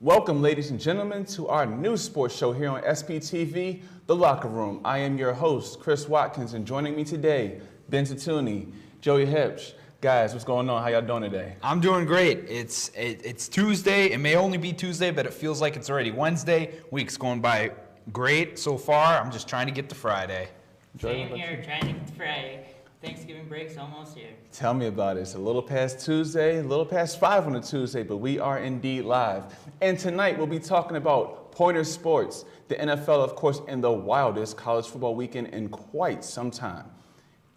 Welcome, ladies and gentlemen, to our new sports show here on SPTV, The Locker Room. I am your host, Chris Watkins, and joining me today, Ben Tatuni, Joey Hipsch. Guys, what's going on? How y'all doing today? I'm doing great. It's Tuesday. It may only be Tuesday, but it feels like it's already Wednesday. Week's going by great so far. I'm just trying to get to Friday. Same here, trying to get to Friday. Thanksgiving break's almost here. Tell me about it. It's a little past Tuesday, a little past 5 on a Tuesday, but we are indeed live. And tonight we'll be talking about Pointer Sports, the NFL, of course, and the wildest college football weekend in quite some time,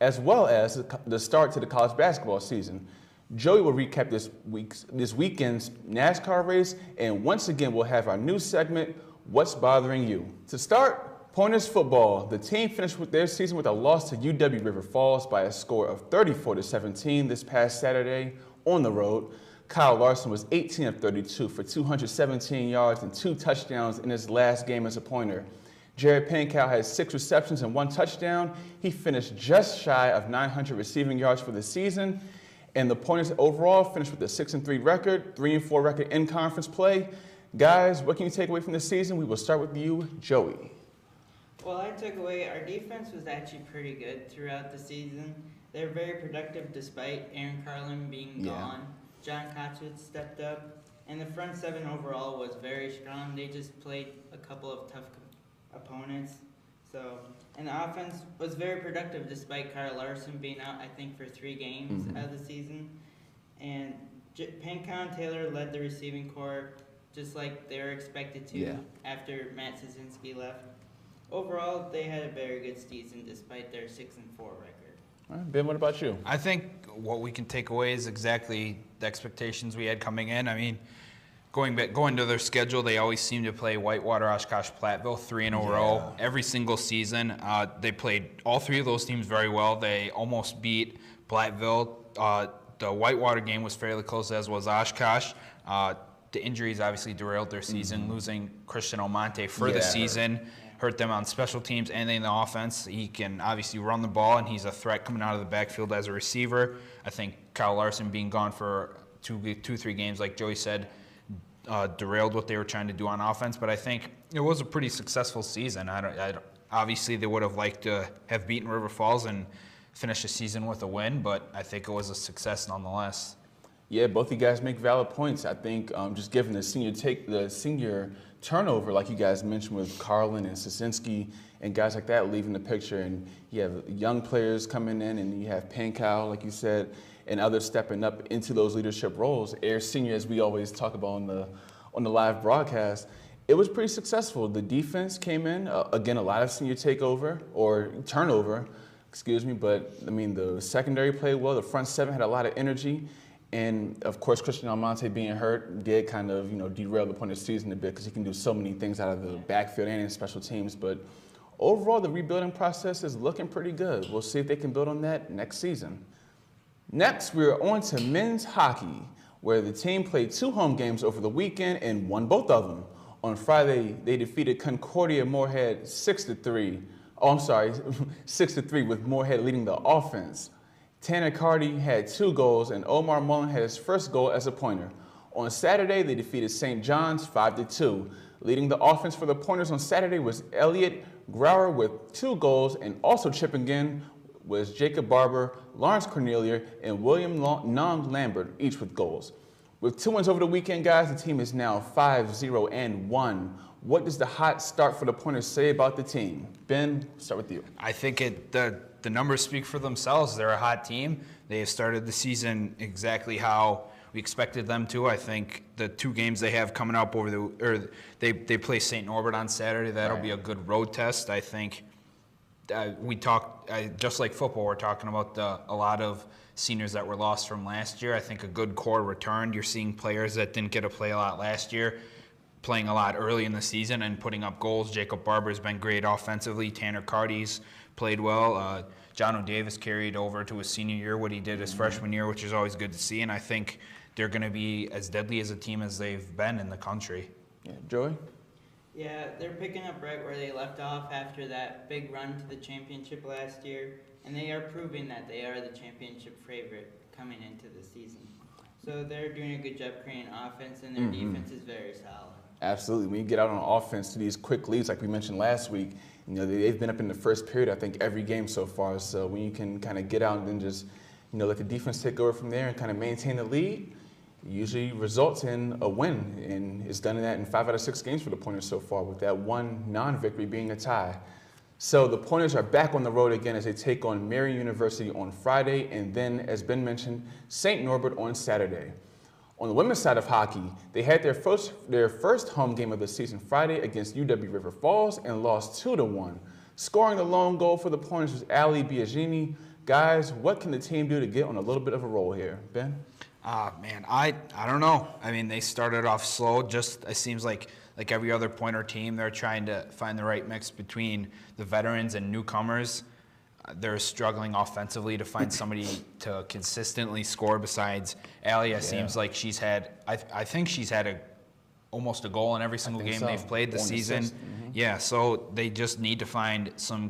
as well as the start to the college basketball season. Joey will recap this weekend's NASCAR race, and once again we'll have our new segment, What's Bothering You? To start, Pointers football. The team finished with their season with a loss to UW River Falls by a score of 34-17 this past Saturday on the road. Kyle Larson was 18 of 32 for 217 yards and 2 touchdowns in his last game as a Pointer. Jared Pankow had 6 receptions and 1 touchdown. He finished just shy of 900 receiving yards for the season. And the Pointers overall finished with a 6-3 record, 3-4 record in conference play. Guys, what can you take away from this season? We will start with you, Joey. Well, I took away our defense was actually pretty good throughout the season. They were very productive despite Aaron Carlin being gone. John Kotchwitz stepped up, and the front seven overall was very strong. They just played a couple of tough opponents. And the offense was very productive despite Kyle Larson being out, I think, for 3 games out of the season. And Pankow and Taylor led the receiving corps just like they were expected to after Matt Szynski left. Overall, they had a very good season despite their 6-4 record. All right, Ben, what about you? I think what we can take away is exactly the expectations we had coming in. I mean, going to their schedule, they always seem to play Whitewater, Oshkosh, Platteville 3 in a row every single season. They played all 3 of those teams very well. They almost beat Platteville. The Whitewater game was fairly close, as was Oshkosh. The injuries obviously derailed their season, losing Christian Almonte for the season. Hurt them on special teams and in the offense. He can obviously run the ball, and he's a threat coming out of the backfield as a receiver. I think Kyle Larson being gone for 2-3 games, like Joey said, derailed what they were trying to do on offense. But I think it was a pretty successful season. Obviously, they would have liked to have beaten River Falls and finished the season with a win, but I think it was a success nonetheless. Yeah, both of you guys make valid points. I think just given the senior turnover, like you guys mentioned with Carlin and Szynski and guys like that leaving the picture, and you have young players coming in, and you have Pankow, like you said, and others stepping up into those leadership roles. Air Senior, as we always talk about on the live broadcast, it was pretty successful. The defense came in, again, a lot of senior turnover, but I mean, the secondary played well. The front seven had a lot of energy. And, of course, Christian Almonte being hurt did kind of, derail the point of the season a bit because he can do so many things out of the backfield and in special teams. But overall, the rebuilding process is looking pretty good. We'll see if they can build on that next season. Next, we're on to men's hockey, where the team played 2 home games over the weekend and won both of them. On Friday, they defeated Concordia Moorhead 6-3. Oh, I'm sorry, 6-3 with Moorhead leading the offense. Tanner Carty had 2 goals, and Omar Mullen had his first goal as a Pointer. On Saturday, they defeated St. John's 5-2. Leading the offense for the Pointers on Saturday was Elliot Grauer with 2 goals, and also chipping in was Jacob Barber, Lawrence Cornelia, and William Nong Lambert, each with goals. With 2 wins over the weekend, guys, the team is now 5-0-1. What does the hot start for the Pointers say about the team? Ben, start with you. I think the numbers speak for themselves. They're a hot team. They have started the season exactly how we expected them to. I think the 2 games they have coming up they play St. Norbert on Saturday. That'll be a good road test. I think just like football, we're talking about a lot of seniors that were lost from last year. I think a good core returned. You're seeing players that didn't get to play a lot last year playing a lot early in the season and putting up goals. Jacob Barber's been great offensively. Tanner Carty's played well. John O'Davis carried over to his senior year what he did his freshman year, which is always good to see. And I think they're going to be as deadly as a team as they've been in the country. Yeah, Joey? Yeah, they're picking up right where they left off after that big run to the championship last year. And they are proving that they are the championship favorite coming into the season. So they're doing a good job creating offense, and their defense is very solid. Absolutely. When you get out on offense to these quick leads, like we mentioned last week, they've been up in the first period, I think, every game so far. So when you can kind of get out and then just, let the defense take over from there and kind of maintain the lead, it usually results in a win. And it's done that in 5 out of 6 games for the Pointers so far, with that one non-victory being a tie. So the Pointers are back on the road again as they take on Marian University on Friday, and then, as Ben mentioned, St. Norbert on Saturday. On the women's side of hockey, they had their first home game of the season Friday against UW River Falls and lost 2-1. Scoring the lone goal for the Pointers was Ali Biagini. Guys, what can the team do to get on a little bit of a roll here? Ben? Man, I don't know. I mean, they started off slow. It seems like every other Pointer team, they're trying to find the right mix between the veterans and newcomers. They're struggling offensively to find somebody to consistently score besides Alia. Seems like she's had, I think she's had almost a goal in every single game they've played this season. Mm-hmm. Yeah, so they just need to find some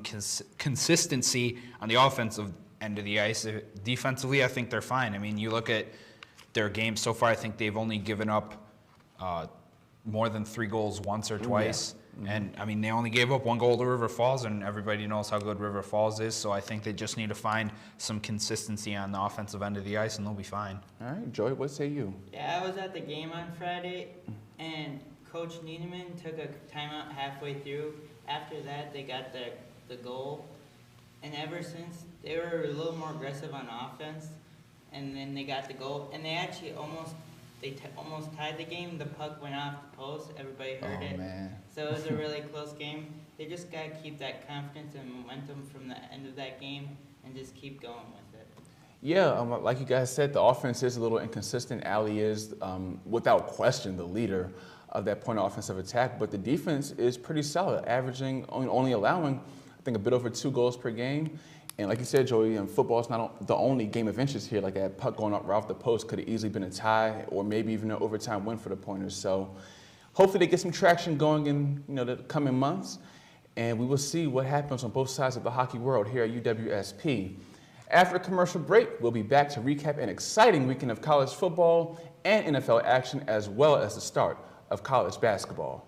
consistency on the offensive end of the ice. Defensively, I think they're fine. I mean, you look at their games so far, I think they've only given up more than 3 goals once or twice. Yeah. Mm-hmm. And, I mean, they only gave up 1 goal to River Falls, and everybody knows how good River Falls is. So I think they just need to find some consistency on the offensive end of the ice, and they'll be fine. All right, Joey, what say you? Yeah, I was at the game on Friday, and Coach Niedemann took a timeout halfway through. After that, they got the goal. And ever since, they were a little more aggressive on offense, and then they got the goal. And they actually almost tied the game. The puck went off the post. Everybody heard it. Man. So it was a really close game. They just got to keep that confidence and momentum from the end of that game and just keep going with it. Yeah, like you guys said, the offense is a little inconsistent. Ali is, without question, the leader of that point of offensive attack. But the defense is pretty solid, averaging, only allowing, I think, a bit over 2 goals per game. And like you said, Joey, football is not the only game of interest here. Like that puck going up right off the post could have easily been a tie or maybe even an overtime win for the Pointers. So hopefully they get some traction going in the coming months, and we will see what happens on both sides of the hockey world here at UWSP. After a commercial break, we'll be back to recap an exciting weekend of college football and NFL action, as well as the start of college basketball.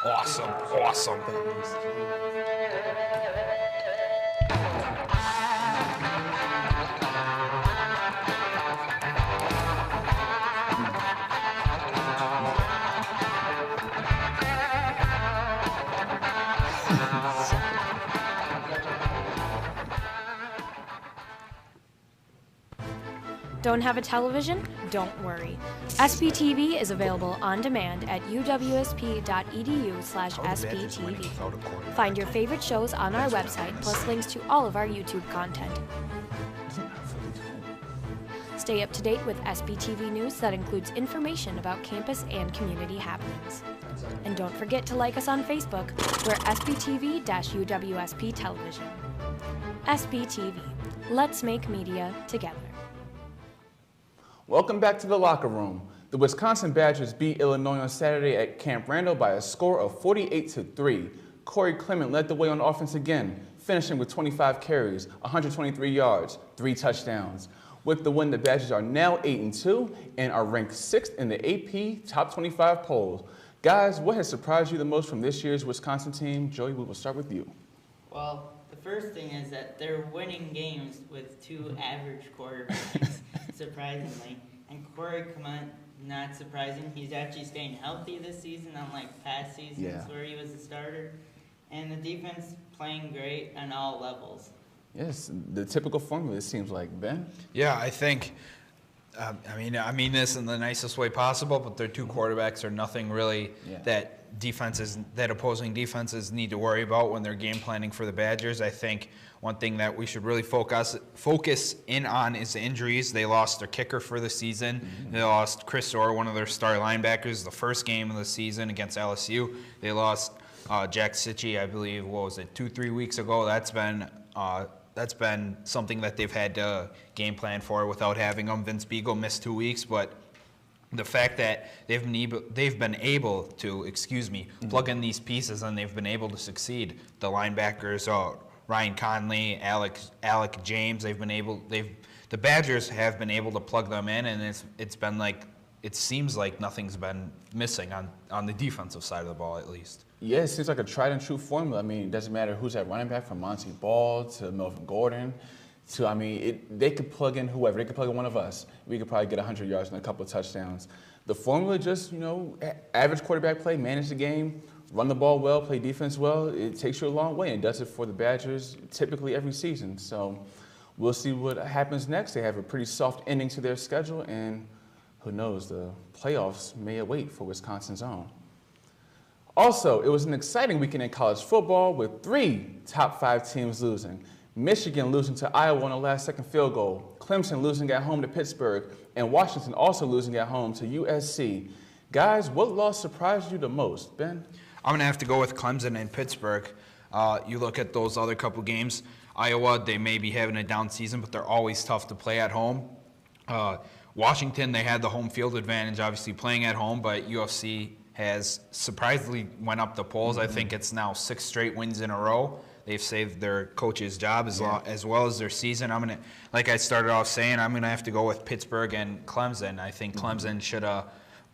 Awesome. Don't have a television? Don't worry. SPTV is available on demand at uwsp.edu/SPTV. Find your favorite shows on our website, plus links to all of our YouTube content. Stay up to date with SPTV news that includes information about campus and community happenings. And don't forget to like us on Facebook. We're SPTV-UWSP Television. SPTV. Let's make media together. Welcome back to the locker room. The Wisconsin Badgers beat Illinois on Saturday at Camp Randall by a score of 48-3. Corey Clement led the way on offense again, finishing with 25 carries, 123 yards, 3 touchdowns. With the win, the Badgers are now 8-2 and are ranked 6th in the AP Top 25 polls. Guys, what has surprised you the most from this year's Wisconsin team? Joey, we will start with you. Well, the first thing is that they're winning games with 2 average quarterbacks, surprisingly. And Corey Clement, not surprising. He's actually staying healthy this season, unlike past seasons where he was a starter. And the defense playing great on all levels. Yes, the typical formula, it seems like. Ben? Yeah, I think, I mean this in the nicest way possible, but their 2 quarterbacks are nothing really that opposing defenses need to worry about when they're game planning for the Badgers. I think one thing that we should really focus in on is the injuries. They lost their kicker for the season. Mm-hmm. They lost Chris Orr, one of their star linebackers, the first game of the season against LSU. They lost Jack Sitchie, I believe, 2-3 weeks ago. That's been something that they've had to game plan for without having them. Vince Beagle missed 2 weeks, but the fact that they've been able to, plug in these pieces and they've been able to succeed. The linebackers, Ryan Conley, Alec James. The Badgers have been able to plug them in, and it's been like, it seems like nothing's been missing on the defensive side of the ball, at least. Yeah, it seems like a tried and true formula. I mean, it doesn't matter who's at running back, from Monty Ball to Melvin Gordon to, I mean, they could plug in whoever. They could plug in one of us. We could probably get 100 yards and a couple of touchdowns. The formula just, average quarterback play, manage the game, run the ball well, play defense well. It takes you a long way, and does it for the Badgers typically every season. So we'll see what happens next. They have a pretty soft ending to their schedule, and who knows, the playoffs may await for Wisconsin's own. Also, it was an exciting weekend in college football with 3 top 5 teams losing. Michigan losing to Iowa on a last-second field goal, Clemson losing at home to Pittsburgh, and Washington also losing at home to USC. Guys, what loss surprised you the most, Ben? I'm going to have to go with Clemson and Pittsburgh. You look at those other couple games, Iowa, they may be having a down season, but they're always tough to play at home. Washington, they had the home field advantage, obviously playing at home, but UFC has surprisingly went up the polls. I think it's now 6 straight wins in a row. They've saved their coach's job as well as their season. Like I started off saying, I'm gonna have to go with Pittsburgh and Clemson. I think Clemson should have,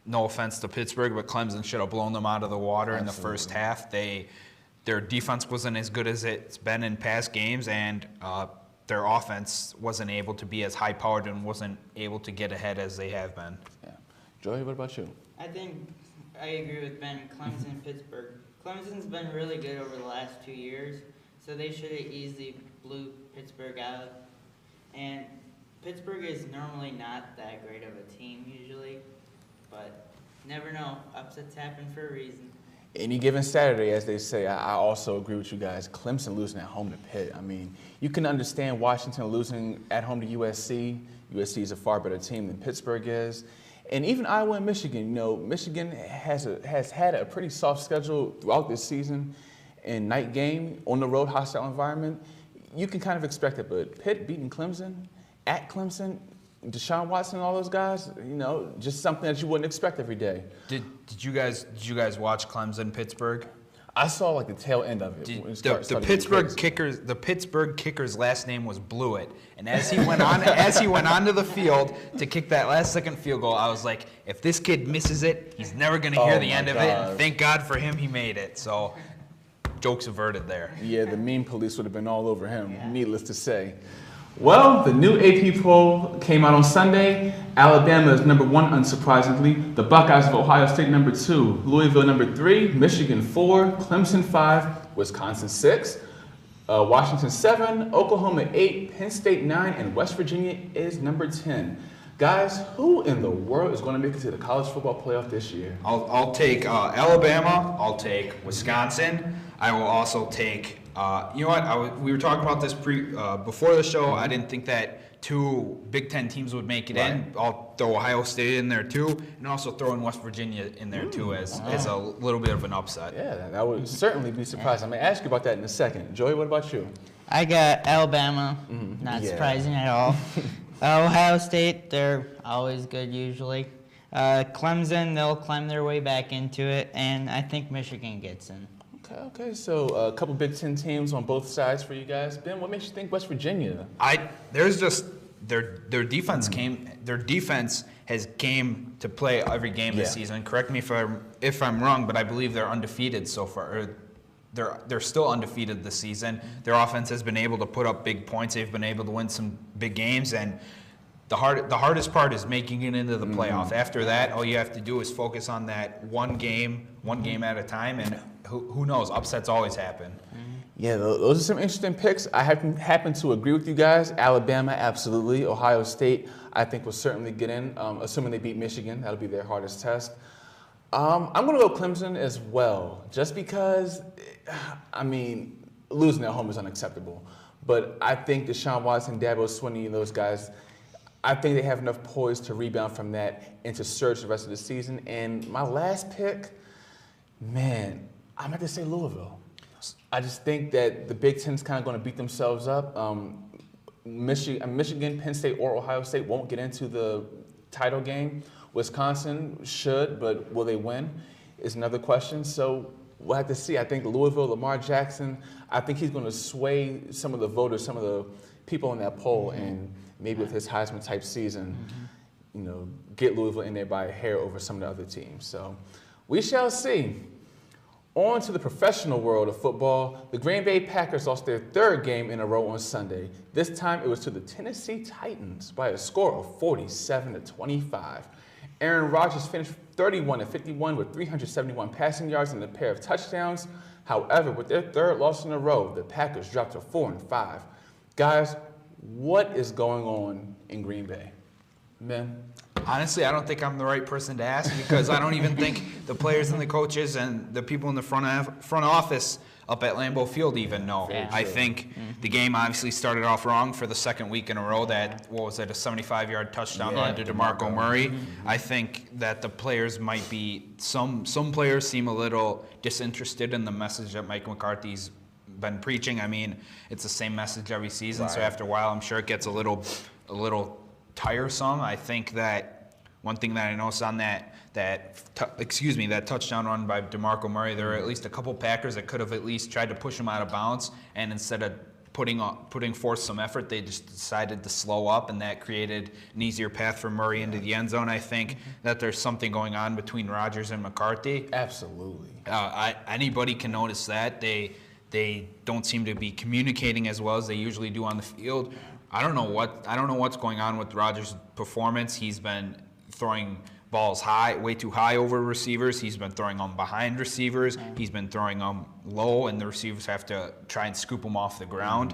no offense to Pittsburgh, but Clemson should have blown them out of the water in the first half. Their defense wasn't as good as it's been in past games, and their offense wasn't able to be as high-powered and wasn't able to get ahead as they have been. Yeah. Joey, what about you? I think I agree with Ben. Clemson, Pittsburgh. Clemson's been really good over the last 2 years, so they should have easily blew Pittsburgh out. And Pittsburgh is normally not that great of a team usually, but never know. Upsets happen for a reason. Any given Saturday, as they say, I also agree with you guys. Clemson losing at home to Pitt. I mean, you can understand Washington losing at home to USC. USC is a far better team than Pittsburgh is. And even Iowa and Michigan, Michigan has had a pretty soft schedule throughout this season. And night game, on the road, hostile environment, you can kind of expect it. But Pitt beating Clemson, at Clemson, Deshaun Watson and all those guys, just something that you wouldn't expect every day. Did you guys watch Clemson Pittsburgh? I saw like the tail end of it. The Pittsburgh kicker's last name was Blewett, and as he went onto the field to kick that last second field goal, I was like, if this kid misses it, he's never going to hear the end of it. And thank God for him, he made it. So, jokes averted there. Yeah, the meme police would have been all over him. Yeah. Needless to say. Well, the new AP poll came out on Sunday. Alabama is number 1, unsurprisingly. The Buckeyes of Ohio State, number 2. Louisville, number 3. Michigan, 4. Clemson, 5. Wisconsin, 6. Washington, 7. Oklahoma, 8. Penn State, 9. And West Virginia is number 10. Guys, who in the world is going to make it to the college football playoff this year? I'll take Alabama. I'll take Wisconsin. I will also take... you know what? We were talking about this before the show. I didn't think that 2 Big Ten teams would make it in. I'll throw Ohio State in there too, and also throw in West Virginia in there too as a little bit of an upset. Yeah, that would certainly be surprising. I'm going to ask you about that in a second. Joey, what about you? I got Alabama. Not surprising at all. Ohio State, they're always good usually. Clemson, they'll climb their way back into it, and I think Michigan gets in. Okay. So a couple Big Ten teams on both sides for you guys. Ben, what makes you think West Virginia? There's just their defense Their defense has came to play every game this season. Correct me if I'm wrong, but I believe they're undefeated so far. Or they're still undefeated this season. Their offense has been able to put up big points. They've been able to win some big games, and the hardest part is making it into the playoff. After that, all you have to do is focus on that one game at a time, and who knows? Upsets always happen. Yeah, those are some interesting picks. I happen to agree with you guys. Alabama, absolutely. Ohio State, I think, will certainly get in, assuming they beat Michigan. That'll be their hardest test. I'm going to go Clemson as well, just because, losing at home is unacceptable. But I think Deshaun Watson, Dabo Swinney, and those guys, I think they have enough poise to rebound from that and to surge the rest of the season. And my last pick, man, I'm going to say Louisville. I just think that the Big Ten's kind of going to beat themselves up. Michigan, Penn State, or Ohio State won't get into the title game. Wisconsin should, but will they win is another question. So we'll have to see. I think Louisville, Lamar Jackson, I think he's going to sway some of the voters, some of the people in that poll, and maybe with his Heisman-type season, you know, get Louisville in there by a hair over some of the other teams. So we shall see. On to the professional world of football. The Green Bay Packers lost their third game in a row on Sunday. This time it was to the Tennessee Titans by a score of 47-25. Aaron Rodgers finished 31-51 with 371 passing yards and a pair of touchdowns. However, with their third loss in a row, the Packers dropped to 4-5. Guys, what is going on in Green Bay? Men? Honestly, I don't think I'm the right person to ask because I don't even think the players and the coaches and the people in the front office up at Lambeau Field even know. Yeah. I think the game obviously started off wrong for the second week in a row. That, what was it, a 75-yard touchdown run to DeMarco Murray. I think that the players might be, some players seem a little disinterested in the message that Mike McCarthy's been preaching. I mean, it's the same message every season, so after a while I'm sure it gets a little tiresome. I think that one thing that I noticed on that touchdown run by DeMarco Murray, there were at least a couple Packers that could have at least tried to push him out of bounds, and instead of putting forth some effort, they just decided to slow up, and that created an easier path for Murray into the end zone. I think that there's something going on between Rodgers and McCarthy. Absolutely. Anybody can notice that. They don't seem to be communicating as well as they usually do on the field. I don't know what's going on with Rodgers' performance. He's been throwing balls way too high over receivers. He's been throwing them behind receivers. He's been throwing them low, and the receivers have to try and scoop them off the ground.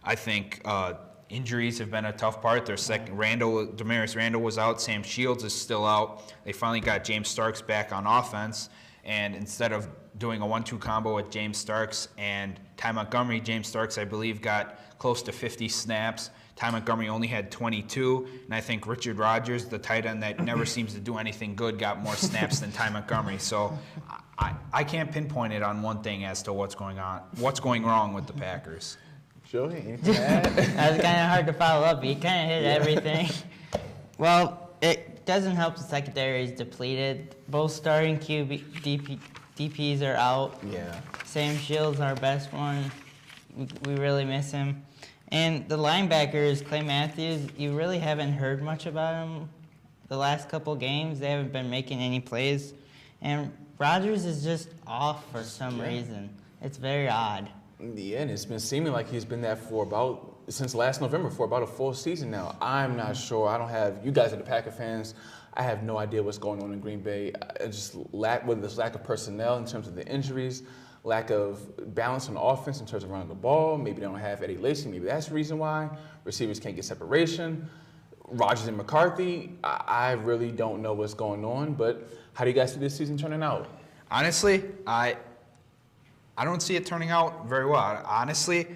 I think injuries have been a tough part. Their second, Demarius Randall was out. Sam Shields is still out. They finally got James Starks back on offense, and instead of doing a 1-2 combo with James Starks and Ty Montgomery, James Starks, I believe, got close to 50 snaps. Ty Montgomery only had 22, and I think Richard Rodgers, the tight end that never seems to do anything good, got more snaps than Ty Montgomery. So I can't pinpoint it on one thing as to what's going wrong with the Packers. Joey, anything to add? That was kind of hard to follow up. He kind of hit everything. Well, it doesn't help the secondary is depleted. Both starting DPs are out. Yeah. Sam Shields, our best one. We really miss him. And the linebackers, Clay Matthews, you really haven't heard much about him the last couple games. They haven't been making any plays. And Rodgers is just off for some reason. It's very odd. Yeah, and it's been seeming like he's been that since last November, for about a full season now. I'm not sure. I don't have, you guys are the Packer fans. I have no idea what's going on in Green Bay. Whether there's lack of personnel in terms of the injuries, lack of balance on offense in terms of running the ball. Maybe they don't have Eddie Lacy. Maybe that's the reason why. Receivers can't get separation. Rodgers and McCarthy, I really don't know what's going on. But how do you guys see this season turning out? Honestly, I don't see it turning out very well. Honestly,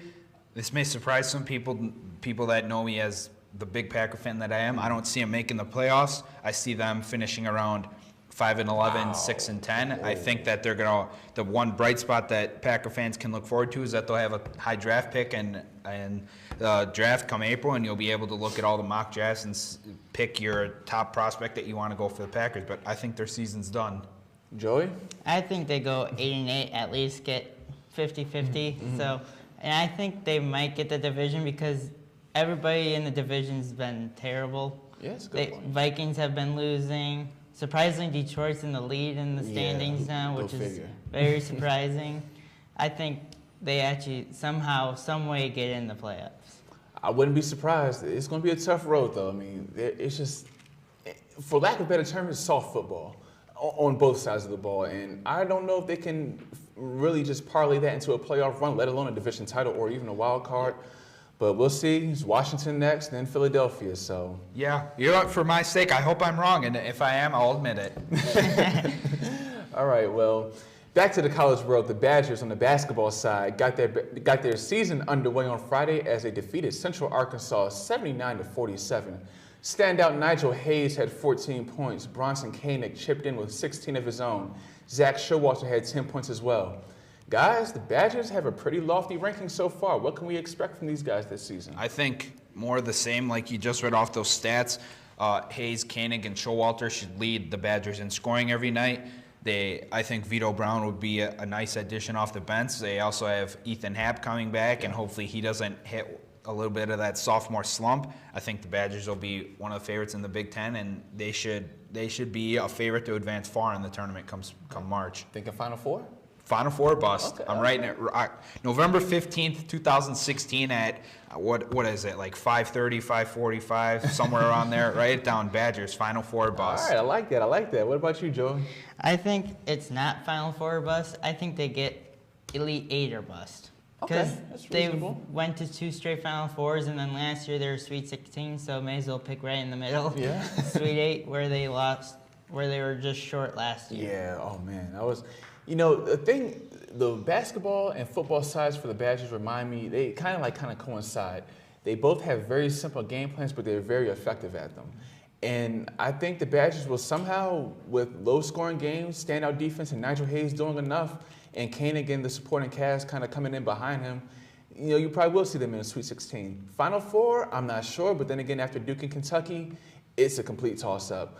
this may surprise some people that know me as the big Packer fan that I am. I don't see them making the playoffs. I see them finishing around 5-11, 6-10. I think that they're the one bright spot that Packer fans can look forward to is that they'll have a high draft pick and the draft come April, and you'll be able to look at all the mock drafts and pick your top prospect that you want to go for the Packers. But I think their season's done. Joey? I think they go 8-8, at least get 50-50. So, and I think they might get the division because everybody in the division's been terrible. Yes, good point. Vikings have been losing. Surprisingly, Detroit's in the lead in the standings now, which is very surprising. I think they actually somehow, some way get in the playoffs. I wouldn't be surprised. It's going to be a tough road, though. I mean, it's just, for lack of a better term, it's soft football on both sides of the ball. And I don't know if they can really just parlay that into a playoff run, let alone a division title or even a wild card. But we'll see. It's Washington next, then Philadelphia. So yeah, for my sake, I hope I'm wrong, and if I am, I'll admit it. All right. Well, back to the college world. The Badgers on the basketball side got their season underway on Friday as they defeated Central Arkansas 79-47. Standout Nigel Hayes had 14 points. Bronson Koenig chipped in with 16 of his own. Zach Showalter had 10 points as well. Guys, the Badgers have a pretty lofty ranking so far. What can we expect from these guys this season? I think more of the same, like you just read off those stats. Hayes, Koenig, and Showalter should lead the Badgers in scoring every night. I think Vito Brown would be a nice addition off the bench. They also have Ethan Happ coming back, and hopefully he doesn't hit a little bit of that sophomore slump. I think the Badgers will be one of the favorites in the Big Ten, and they should be a favorite to advance far in the tournament come March. Thinking Final Four? Final Four bust. Okay, I'm writing it. November 15th, 2016 at, what is it, like 5:30, 5:45, somewhere around there. Write it down, Badgers, Final Four bust. All right, I like that. What about you, Joey? I think it's not Final Four or bust. I think they get Elite Eight or bust. Okay, Because that's they reasonable. went to 2 straight Final Fours, and then last year they were Sweet 16, so may as well pick right in the middle. Yeah. Sweet 8, where they were just short last year. Yeah, oh man, the basketball and football sides for the Badgers remind me, they kind of coincide. They both have very simple game plans, but they're very effective at them. And I think the Badgers will somehow, with low-scoring games, standout defense, and Nigel Hayes doing enough, and Kane again, the supporting cast kind of coming in behind him, you probably will see them in the Sweet 16. Final Four, I'm not sure, but then again, after Duke and Kentucky, it's a complete toss-up.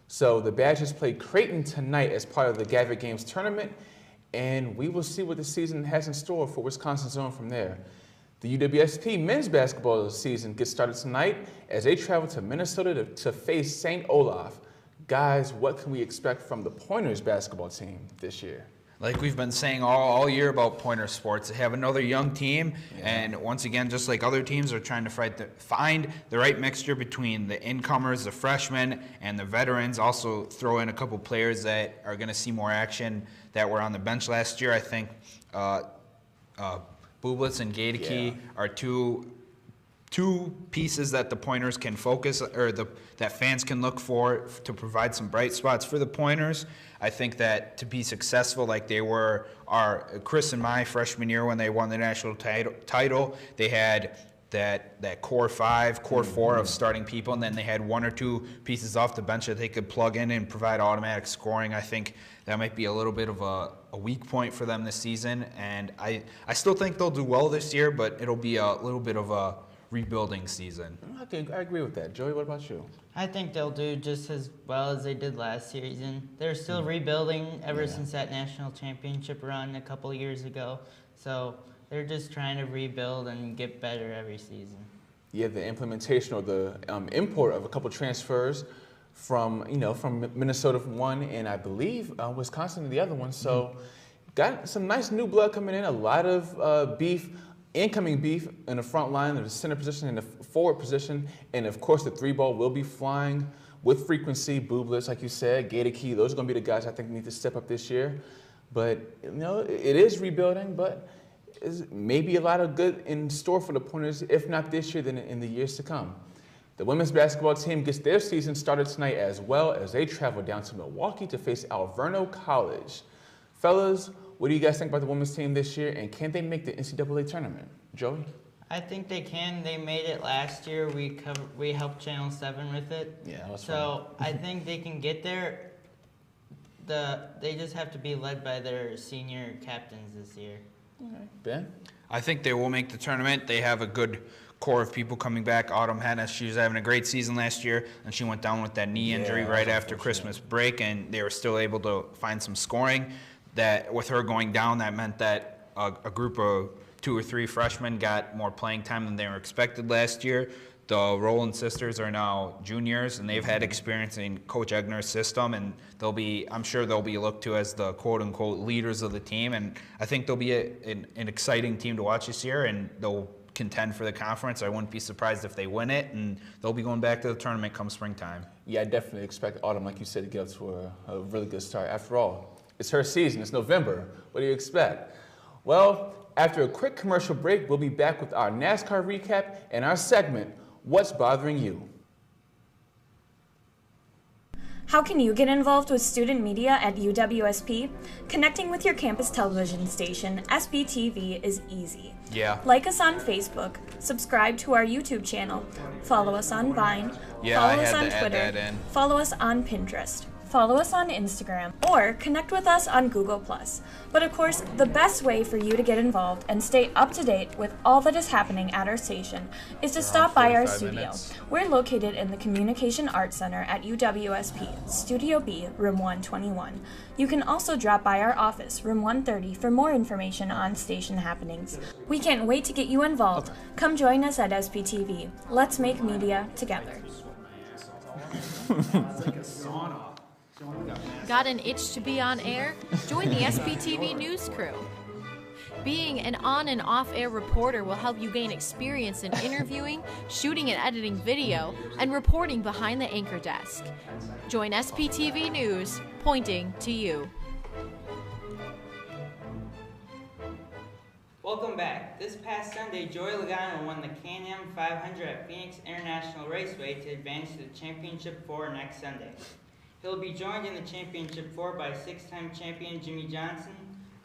So the Badgers play Creighton tonight as part of the Gavitt Games tournament, and we will see what the season has in store for Wisconsin's own from there. The UWSP men's basketball season gets started tonight as they travel to Minnesota to face St. Olaf. Guys, what can we expect from the Pointers basketball team this year? Like we've been saying all year about Pointer Sports, they have another young team, and once again, just like other teams, are trying to find the right mixture between the incomers, the freshmen, and the veterans. Also throw in a couple players that are going to see more action that were on the bench last year. I think Bublitz and Gaedeke are two pieces that the Pointers can focus, or that fans can look for to provide some bright spots for the Pointers. I think that to be successful like they were Chris and my freshman year when they won the national title, they had that core 4 of starting people, and then they had 1 or 2 pieces off the bench that they could plug in and provide automatic scoring. I think that might be a little bit of a weak point for them this season, and I still think they'll do well this year, but it'll be a little bit of a rebuilding season. I agree with that. Joey, what about you? I think they'll do just as well as they did last season. They're still rebuilding ever since that national championship run a couple years ago. So they're just trying to rebuild and get better every season. Yeah, the implementation or the import of a couple transfers from Minnesota for one, and I believe Wisconsin the other one. So got some nice new blood coming in. A lot of incoming beef in the front line, in the center position, in the forward position, and of course the 3-ball will be flying with frequency. Bublitz, like you said, Gaedeke, those are going to be the guys I think need to step up this year. But it is rebuilding, but maybe a lot of good in store for the Pointers, if not this year, then in the years to come. The women's basketball team gets their season started tonight as well as they travel down to Milwaukee to face Alverno College. Fellas, what do you guys think about the women's team this year, and can they make the NCAA tournament? Joey? I think they can. They made it last year. We helped Channel 7 with it. Yeah, that was so I think they can get there. They just have to be led by their senior captains this year. Okay. Ben? I think they will make the tournament. They have a good core of people coming back. Autumn Hennis, she was having a great season last year, and she went down with that knee injury right after Christmas break, and they were still able to find some scoring. That with her going down, that meant that a group of 2 or 3 freshmen got more playing time than they were expected last year. The Rowland sisters are now juniors, and they've had experience in Coach Egner's system, and I'm sure they'll be looked to as the quote-unquote leaders of the team, and I think they'll be an exciting team to watch this year, and they'll contend for the conference. I wouldn't be surprised if they win it, and they'll be going back to the tournament come springtime. Yeah, I definitely expect Autumn, like you said, to get up to a really good start. After all, it's her season. It's November. What do you expect? Well, after a quick commercial break, we'll be back with our NASCAR recap and our segment, What's Bothering You? How can you get involved with student media at UWSP? Connecting with your campus television station, SBTV, is easy. Yeah. Like us on Facebook, subscribe to our YouTube channel, follow us on Vine, follow us on Twitter, follow us on Pinterest. follow us on Instagram, or connect with us on Google+. But of course, the best way for you to get involved and stay up to date with all that is happening at our station is to stop by our studio. We're located in the Communication Arts Center at UWSP, Studio B, Room 121. You can also drop by our office, Room 130, for more information on station happenings. We can't wait to get you involved. Come join us at SPTV. Let's make media together. Got an itch to be on air? Join the SPTV news crew. Being an on and off air reporter will help you gain experience in interviewing, shooting and editing video, and reporting behind the anchor desk. Join SPTV News, pointing to you. Welcome back. This past Sunday, Joey Logano won the Can-Am 500 at Phoenix International Raceway to advance to the Championship 4 next Sunday. He'll be joined in the Championship 4 by six-time champion Jimmy Johnson,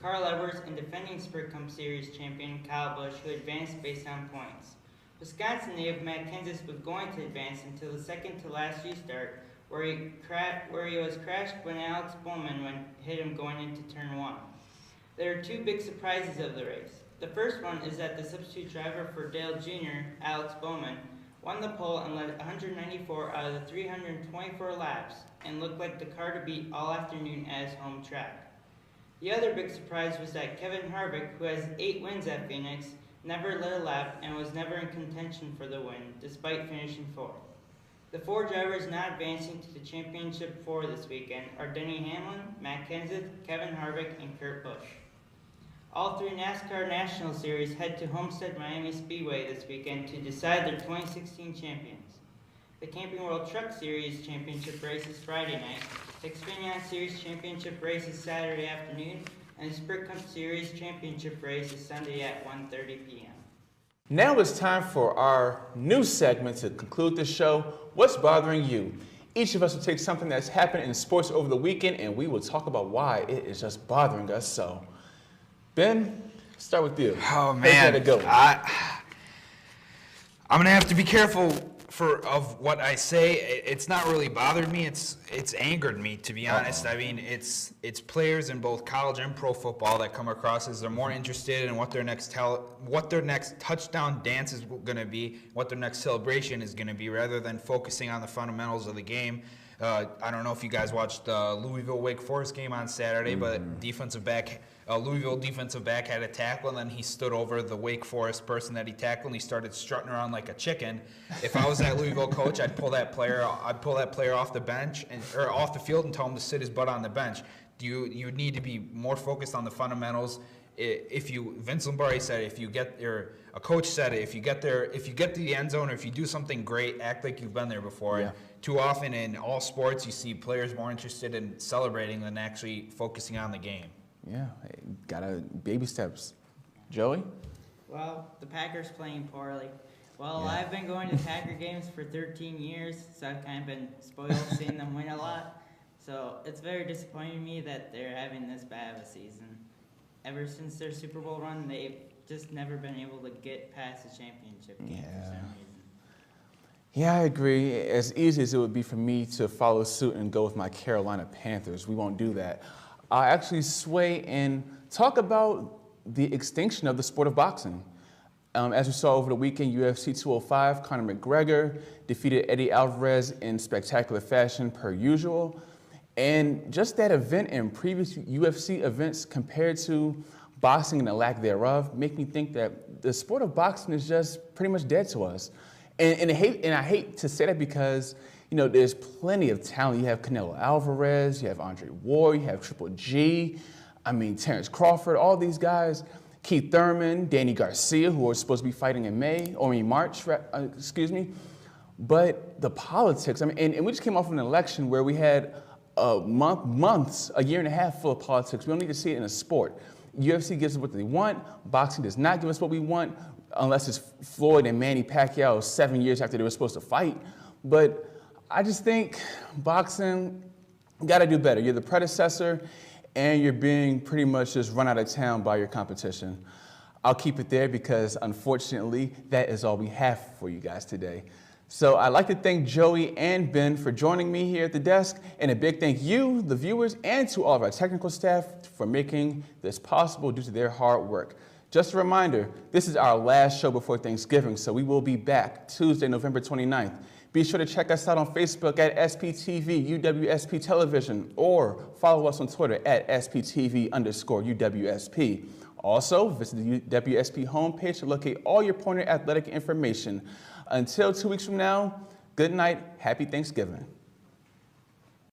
Carl Edwards, and defending Sprint Cup Series champion Kyle Busch, who advanced based on points. Wisconsin native Matt Kenseth was going to advance until the second-to-last restart, where he was crashed when Alex Bowman hit him going into Turn 1. There are two big surprises of the race. The first one is that the substitute driver for Dale Jr., Alex Bowman, won the pole and led 194 out of the 324 laps and looked like the car to beat all afternoon at his home track. The other big surprise was that Kevin Harvick, who has 8 wins at Phoenix, never led a lap and was never in contention for the win, despite finishing 4th. The 4 drivers not advancing to the Championship 4 this weekend are Denny Hamlin, Matt Kenseth, Kevin Harvick, and Kurt Busch. All 3 NASCAR National Series head to Homestead Miami Speedway this weekend to decide their 2016 champions. The Camping World Truck Series Championship race is Friday night, the Xfinity Series Championship race is Saturday afternoon, and the Sprint Cup Series Championship race is Sunday at 1:30 p.m. Now it's time for our new segment to conclude the show, What's Bothering You? Each of us will take something that's happened in sports over the weekend and we will talk about why it is just bothering us so. Ben, start with you. Oh man, let it go. I'm gonna have to be careful of what I say. It's not really bothered me. It's angered me, to be honest. I mean, it's players in both college and pro football that come across as they're more interested in what their next touchdown dance is going to be, what their next celebration is going to be, rather than focusing on the fundamentals of the game. I don't know if you guys watched the Louisville-Wake Forest game on Saturday, but Louisville defensive back had a tackle, and then he stood over the Wake Forest person that he tackled, and he started strutting around like a chicken. If I was that Louisville coach, I'd pull that player off the bench or off the field and tell him to sit his butt on the bench. You need to be more focused on the fundamentals. Vince Lombardi said, a coach said it, if you get to the end zone, or if you do something great, act like you've been there before. Yeah. Too often in all sports, you see players more interested in celebrating than actually focusing on the game. Yeah, gotta baby steps. Joey? Well, the Packers playing poorly. Well, I've been going to Packer games for 13 years, so I've kind of been spoiled seeing them win a lot. So it's very disappointing to me that they're having this bad of a season. Ever since their Super Bowl run, they've just never been able to get past the championship game for some reason. Yeah, I agree. As easy as it would be for me to follow suit and go with my Carolina Panthers, we won't do that. I'll actually sway and talk about the extinction of the sport of boxing. As we saw over the weekend, UFC 205, Conor McGregor defeated Eddie Alvarez in spectacular fashion per usual. And just that event and previous UFC events compared to boxing and the lack thereof make me think that the sport of boxing is just pretty much dead to us. And I hate to say that because, you know, there's plenty of talent. You have Canelo Alvarez, you have Andre Ward, you have Triple G, Terrence Crawford, all these guys, Keith Thurman, Danny Garcia, who are supposed to be fighting in March, But the politics, and we just came off of an election where we had a year and a half full of politics. We don't need to see it in a sport. UFC gives us what they want. Boxing does not give us what we want, unless it's Floyd and Manny Pacquiao 7 years after they were supposed to fight. But I just think boxing got to do better. You're the predecessor, and you're being pretty much just run out of town by your competition. I'll keep it there because, unfortunately, that is all we have for you guys today. So I'd like to thank Joey and Ben for joining me here at the desk, and a big thank you, the viewers, and to all of our technical staff for making this possible due to their hard work. Just a reminder, this is our last show before Thanksgiving, so we will be back Tuesday, November 29th. Be sure to check us out on Facebook at SPTV UWSP Television, or follow us on Twitter at SPTV_UWSP. Also, visit the UWSP homepage to locate all your Pointer athletic information. Until 2 weeks from now, good night, happy Thanksgiving.